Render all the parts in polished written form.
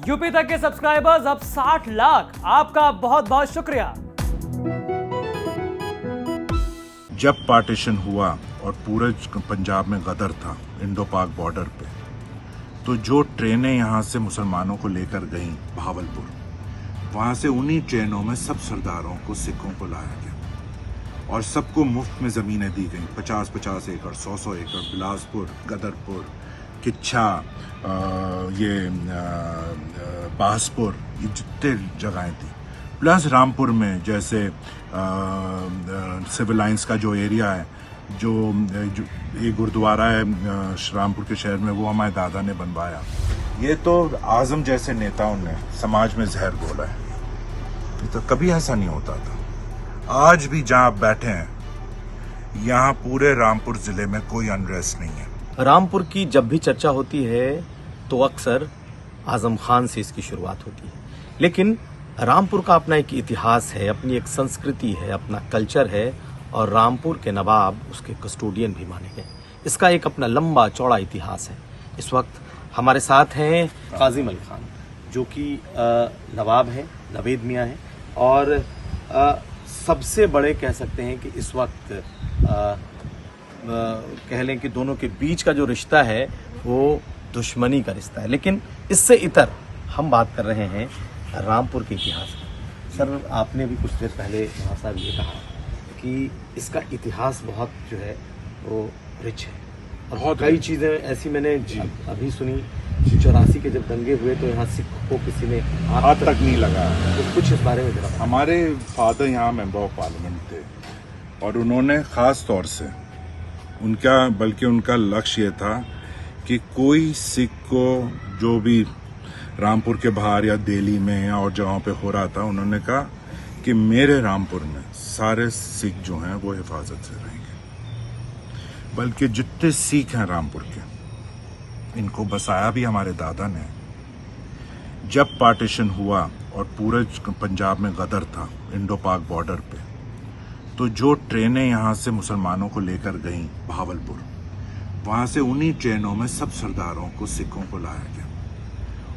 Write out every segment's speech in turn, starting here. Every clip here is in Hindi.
यूपी तक के सब्सक्राइबर्स अब 60 लाख। आपका बहुत बहुत शुक्रिया। जब पार्टीशन हुआ और पूरे पंजाब में गदर था इंडो पाक बॉर्डर पे, तो जो ट्रेनें यहाँ से मुसलमानों को लेकर गईं भावलपुर, वहाँ से उन्हीं ट्रेनों में सब सरदारों को, सिखों को लाया गया और सबको मुफ्त में ज़मीनें दी गईं। 50-50 एकड़, 100-100 एकड़, बिलासपुर, गदरपुर, किच्छा, बासपुर, ये जितने जगहें थी, प्लस रामपुर में जैसे सिविल लाइंस का जो एरिया है, जो एक गुरुद्वारा है रामपुर के शहर में, वो हमारे दादा ने बनवाया। ये तो आजम जैसे नेताओं ने समाज में जहर घोला है। ये तो कभी ऐसा नहीं होता था। आज भी जहां आप बैठे हैं, यहाँ पूरे रामपुर जिले में कोई अनरेस्ट नहीं है। रामपुर की जब भी चर्चा होती है तो अक्सर आजम खान से इसकी शुरुआत होती है, लेकिन रामपुर का अपना एक इतिहास है, अपनी एक संस्कृति है, अपना कल्चर है और रामपुर के नवाब उसके कस्टोडियन भी माने गए। इसका एक अपना लंबा चौड़ा इतिहास है। इस वक्त हमारे साथ हैं काजिम अली खान, जो कि नवाब हैं, नवेद मियाँ हैं और सबसे बड़े कह सकते हैं कि इस वक्त कह लें कि दोनों के बीच का जो रिश्ता है वो दुश्मनी का रिश्ता है। लेकिन इससे इतर हम बात कर रहे हैं रामपुर के इतिहास की। सर, आपने भी कुछ देर पहले वहाँ साहब ये कहा कि इसका इतिहास बहुत जो है वो रिच है और बहुत कई चीज़ें ऐसी मैंने अभी सुनी। 84 के जब दंगे हुए तो यहाँ सिख को किसी ने हाथ तक नहीं लगा। तो कुछ इस बारे में जरा। हमारे फादर यहाँ मेंबर ऑफ पार्लियामेंट थे और उन्होंने ख़ास तौर से उनका लक्ष्य ये था कि कोई सिख को, जो भी रामपुर के बाहर या दिल्ली में और जगहों पे हो रहा था, उन्होंने कहा कि मेरे रामपुर में सारे सिख जो हैं वो हिफाजत से रहेंगे। बल्कि जितने सिख हैं रामपुर के, इनको बसाया भी हमारे दादा ने। जब पार्टीशन हुआ और पूरे पंजाब में गदर था इंडो पाक बॉर्डर पे, तो जो ट्रेनें यहाँ से मुसलमानों को लेकर गईं भावलपुर, वहाँ से उन्हीं ट्रेनों में सब सरदारों को, सिखों को लाया गया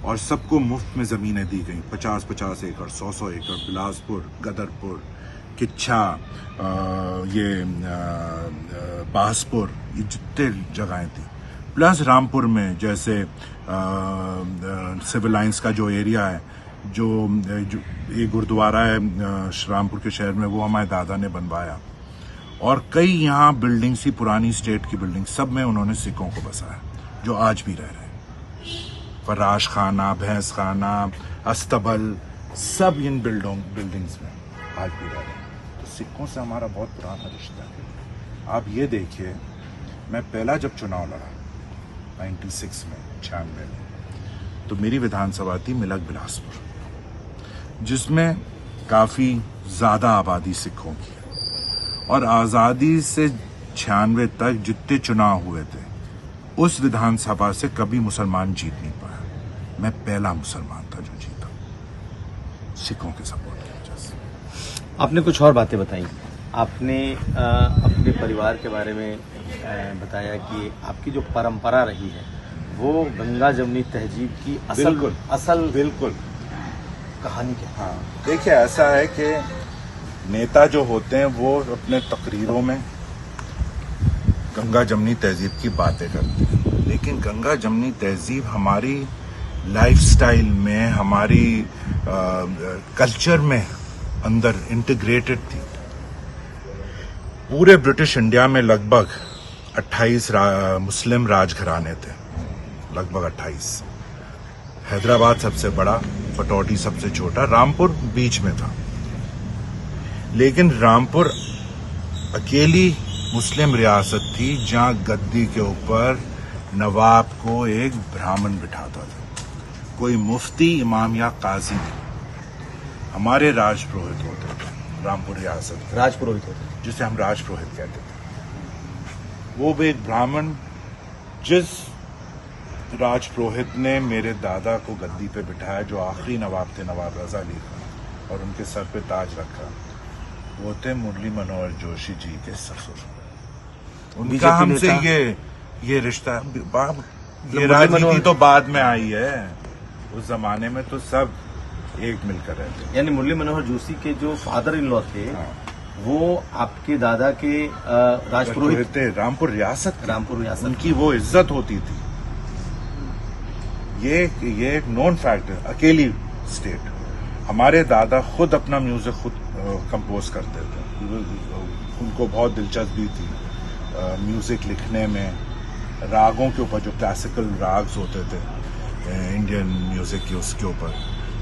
और सबको मुफ्त में ज़मीनें दी गईं। 50-50 एकड़, 100-100 एकड़, बिलासपुर, गदरपुर, किच्छा, बासपुर, ये जितने जगहें थी, प्लस रामपुर में जैसे सिविल लाइंस का जो एरिया है, जो एक गुरुद्वारा है रामपुर के शहर में, वो हमारे दादा ने बनवाया और कई यहाँ बिल्डिंग्स ही पुरानी स्टेट की बिल्डिंग, सब में उन्होंने सिखों को बसाया जो आज भी रह रहे हैं। फराश खाना, भैंस खाना, अस्तबल, सब इन बिल्डिंग्स में आज भी रह रहे हैं। तो सिखों से हमारा बहुत पुराना रिश्ता है। आप ये देखिए, मैं पहला जब चुनाव लड़ा 96 में, 96 में, तो मेरी विधानसभा थी मिलक बिलासपुर, जिसमें काफ़ी ज़्यादा आबादी सिखों की है और आज़ादी से 96 तक जितने चुनाव हुए थे, उस विधानसभा से कभी मुसलमान जीत नहीं पाया। मैं पहला मुसलमान था जो जीता, सिखों के सपोर्ट की वजह से। आपने कुछ और बातें बताई। आपने अपने परिवार के बारे में बताया कि आपकी जो परंपरा रही है वो गंगा जमुनी तहजीब की असल कहानी क्या? हाँ, देखिए, ऐसा है कि नेता जो होते हैं वो अपने तकरीरों में गंगा जमुनी तहजीब की बातें करते हैं, लेकिन गंगा जमुनी तहजीब हमारी लाइफस्टाइल में, हमारी कल्चर में अंदर इंटीग्रेटेड थी। पूरे ब्रिटिश इंडिया में लगभग 28 मुस्लिम राजघराने थे, लगभग 28। हैदराबाद सबसे बड़ा, पटौदी सबसे छोटा, रामपुर बीच में था। लेकिन रामपुर अकेली मुस्लिम रियासत थी जहां गद्दी के ऊपर नवाब को एक ब्राह्मण बिठाता था, कोई मुफ्ती, इमाम या काजी नहीं। हमारे राजपुरोहित होते थे रामपुर रियासत, राजपुरोहित होते थे, जिसे हम राजपुरोहित कहते थे। वो भी एक ब्राह्मण, जिस राजपुरोहित ने मेरे दादा को गद्दी पे बिठाया, जो आखिरी नवाब थे, नवाब रजा अली खान, और उनके सर पे ताज रखा, वो थे मुरली मनोहर जोशी जी के ससुर। उनका हमसे ये रिश्ता, ये राजनीति तो बाद में आई है। उस जमाने में तो सब एक मिलकर रहते यानी मुरली मनोहर जोशी के जो फादर इन लॉ थे हाँ। वो आपके दादा के राजपुरोहित थे। रामपुर रियासत थी। रामपुर रियासत उनकी वो इज्जत होती थी। ये एक नॉन फैक्ट है। अकेली स्टेट। हमारे दादा खुद अपना म्यूजिक खुद कंपोज करते थे। उनको बहुत दिलचस्पी थी म्यूजिक लिखने में, रागों के ऊपर, जो क्लासिकल राग्स होते थे इंडियन म्यूजिक के, उसके ऊपर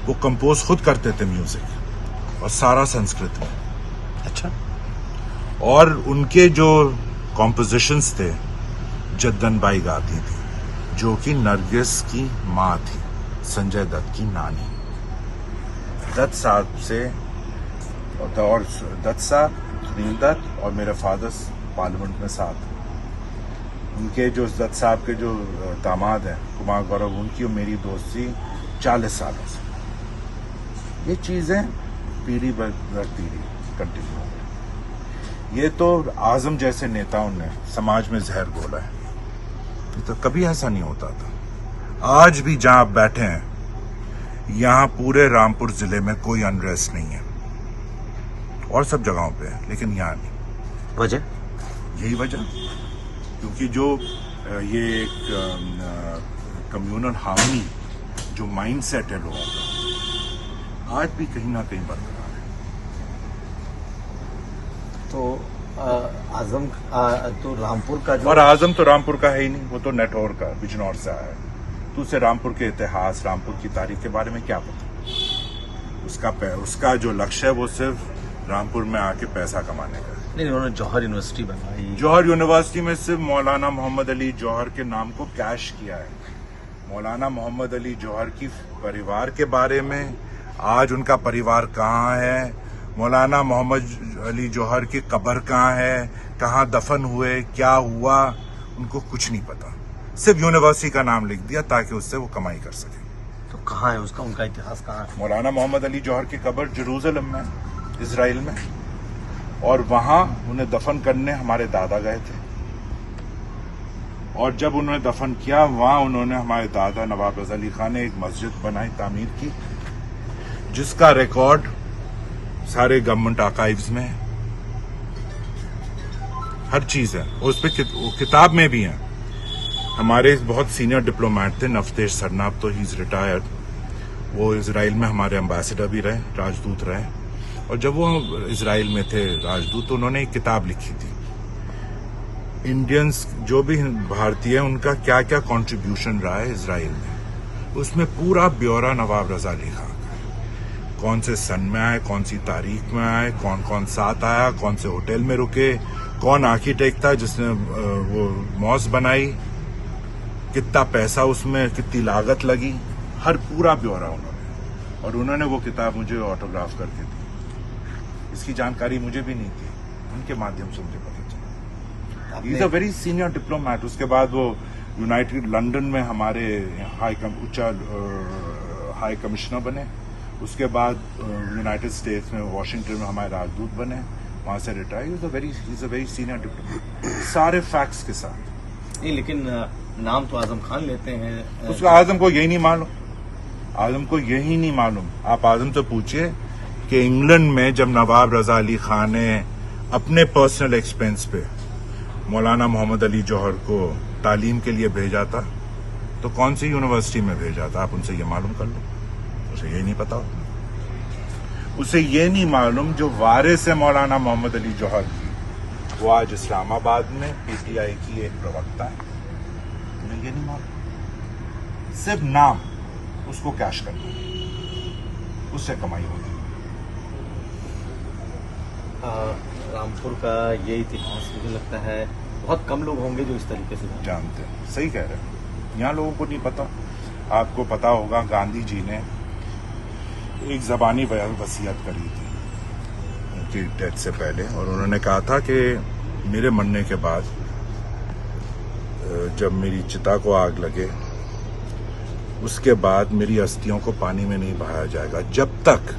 वो कंपोज खुद करते थे म्यूजिक, और सारा संस्कृत में। अच्छा। और उनके जो कॉम्पोजिशंस थे, जद्दन बाई गाती थी, जो कि नरगिस की माँ थी, संजय दत्त की नानी। दत्त साहब से, और दत्त साहब, सुनील दत्त और मेरे फादर पार्लियामेंट में साथ। उनके जो दत्त साहब के जो दामाद हैं कुमार गौरव, उनकी और मेरी दोस्ती 40 सालों से। ये चीजें पीढ़ी दर पीढ़ी कंटिन्यू हो गई। ये तो आजम जैसे नेताओं ने समाज में जहर घोला है। ये तो कभी ऐसा नहीं होता था। आज भी जहां आप बैठे हैं, यहां पूरे रामपुर जिले में कोई अनरेस्ट नहीं है, और सब जगहों पे है, लेकिन यहां नहीं। वजह? यही वजह, क्योंकि जो ये एक कम्युनल हार्मनी जो माइंडसेट है लोगों का, आज भी कहीं ना कहीं बरकरार है। तो आजम तो रामपुर का जो, और आजम तो रामपुर का है ही नहीं, वो तो नेटौर का, बिजनौर से आया है। तो उसे रामपुर के इतिहास, रामपुर की तारीख के बारे में क्या पता? उसका जो लक्ष्य है वो सिर्फ रामपुर में आके पैसा कमाने का है। नहीं, उन्होंने जौहर यूनिवर्सिटी बनवाई। जौहर यूनिवर्सिटी में सिर्फ मौलाना मोहम्मद अली जौहर के नाम को कैश किया है। मौलाना मोहम्मद अली जौहर की परिवार के बारे में, आज उनका परिवार कहाँ है, मौलाना मोहम्मद अली जौहर की कब्र कहाँ है, कहाँ दफन हुए, क्या हुआ, उनको कुछ नहीं पता। सिर्फ यूनिवर्सिटी का नाम लिख दिया ताकि उससे वो कमाई कर सके। तो कहाँ है उसका, उनका इतिहास कहाँ है? मौलाना मोहम्मद अली जौहर की कब्र जेरूसलम में, इजराइल में, और वहां उन्हें दफन करने हमारे दादा गए थे। और जब उन्होंने दफन किया, वहां उन्होंने, हमारे दादा नवाब रजा अली खान ने एक मस्जिद बनाई, तामीर की, जिसका रिकॉर्ड सारे गवर्नमेंट आर्काइव्स में है। हर चीज है, उस पर किताब में भी है। हमारे बहुत सीनियर डिप्लोमेट थे, नफ्तेश सरनाब, तो ही इज रिटायर्ड। वो इजराइल में हमारे एम्बेसडर भी रहे, राजदूत रहे। और जब वो इजराइल में थे राजदूत, तो उन्होंने एक किताब लिखी थी, इंडियंस जो भी भारतीय हैं उनका क्या क्या कंट्रीब्यूशन रहा है इजराइल में। उसमें पूरा ब्यौरा नवाब रजा अली खान का है। कौन से सन में आए, कौन सी तारीख में आए, कौन कौन साथ आया, कौन से होटल में रुके, कौन आर्किटेक्ट था जिसने वो मॉस बनाई, कितना पैसा उसमें, कितनी लागत लगी, हर पूरा ब्यौरा उन्होंने। और उन्होंने वो किताब मुझे ऑटोग्राफ करके दी। इसकी जानकारी मुझे भी नहीं थी, उनके माध्यम से मुझे पता चला। He is a very senior diplomat. उसके बाद वो यूनाइटेड लंदन में हमारे हाई कमिश्नर बने। उसके बाद यूनाइटेड स्टेट्स में वाशिंगटन में हमारे राजदूत बने, वहां से retire. He is a very senior diplomat, सारे फैक्ट्स के साथ। नहीं, लेकिन नाम तो आजम खान लेते हैं। उसका आजम को यही नहीं मालूम, आजम को यही नहीं मालूम। आप आजम से पूछिए कि इंग्लैंड में जब नवाब रजा अली खान ने अपने पर्सनल एक्सपेंस पे मौलाना मोहम्मद अली जौहर को तालीम के लिए भेजा था, तो कौन सी यूनिवर्सिटी में भेजा था, आप उनसे ये मालूम कर लो। उसे ये नहीं पता होता। उसे ये नहीं मालूम जो वारिस है मौलाना मोहम्मद अली जौहर की, वो आज इस्लामाबाद में पीटीआई की एक प्रवक्ता है। उन्हें ये नहीं मालूम। सिर्फ नाम, उसको कैश करना, उससे कमाई होगी। रामपुर का ये इतिहास मुझे लगता है बहुत कम लोग होंगे जो इस तरीके से जानते हैं। सही कह रहे हैं, यहाँ लोगों को नहीं पता। आपको पता होगा गांधी जी ने एक ज़बानी वसीयत करी थी उनकी डेथ से पहले, और उन्होंने कहा था कि मेरे मरने के बाद जब मेरी चिता को आग लगे, उसके बाद मेरी अस्थियों को पानी में नहीं बहाया जाएगा जब तक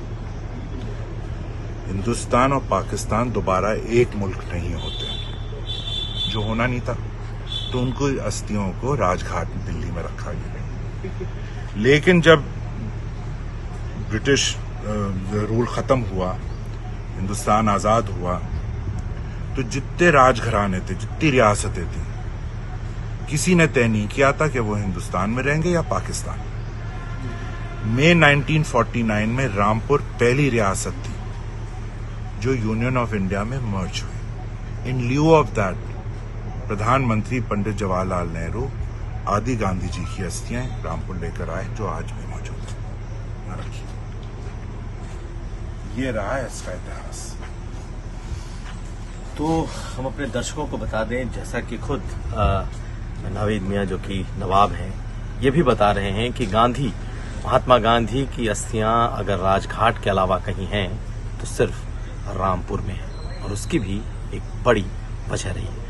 हिंदुस्तान और पाकिस्तान दोबारा एक मुल्क नहीं होते। जो होना नहीं था, तो उनको अस्थियों को राजघाट दिल्ली में रखा गया। लेकिन जब ब्रिटिश रूल खत्म हुआ, हिंदुस्तान आजाद हुआ, तो जितने राजघराने थे, जितनी रियासतें थी, किसी ने तय नहीं किया था कि वो हिंदुस्तान में रहेंगे या पाकिस्तान। मई 1949 में रामपुर पहली रियासत थी जो यूनियन ऑफ इंडिया में मर्ज हुई। इन ल्यू ऑफ दैट प्रधानमंत्री पंडित जवाहरलाल नेहरू आदि गांधी जी की अस्थियां रामपुर लेकर आए, जो आज भी मौजूद है। रखिए, ये रहा है इसका इतिहास। तो हम अपने दर्शकों को बता दें, जैसा कि खुद नावेद मियां जो कि नवाब हैं, ये भी बता रहे हैं कि महात्मा गांधी की अस्थियां अगर राजघाट के अलावा कहीं हैं तो सिर्फ रामपुर में है, और उसकी भी एक बड़ी वजह रही है।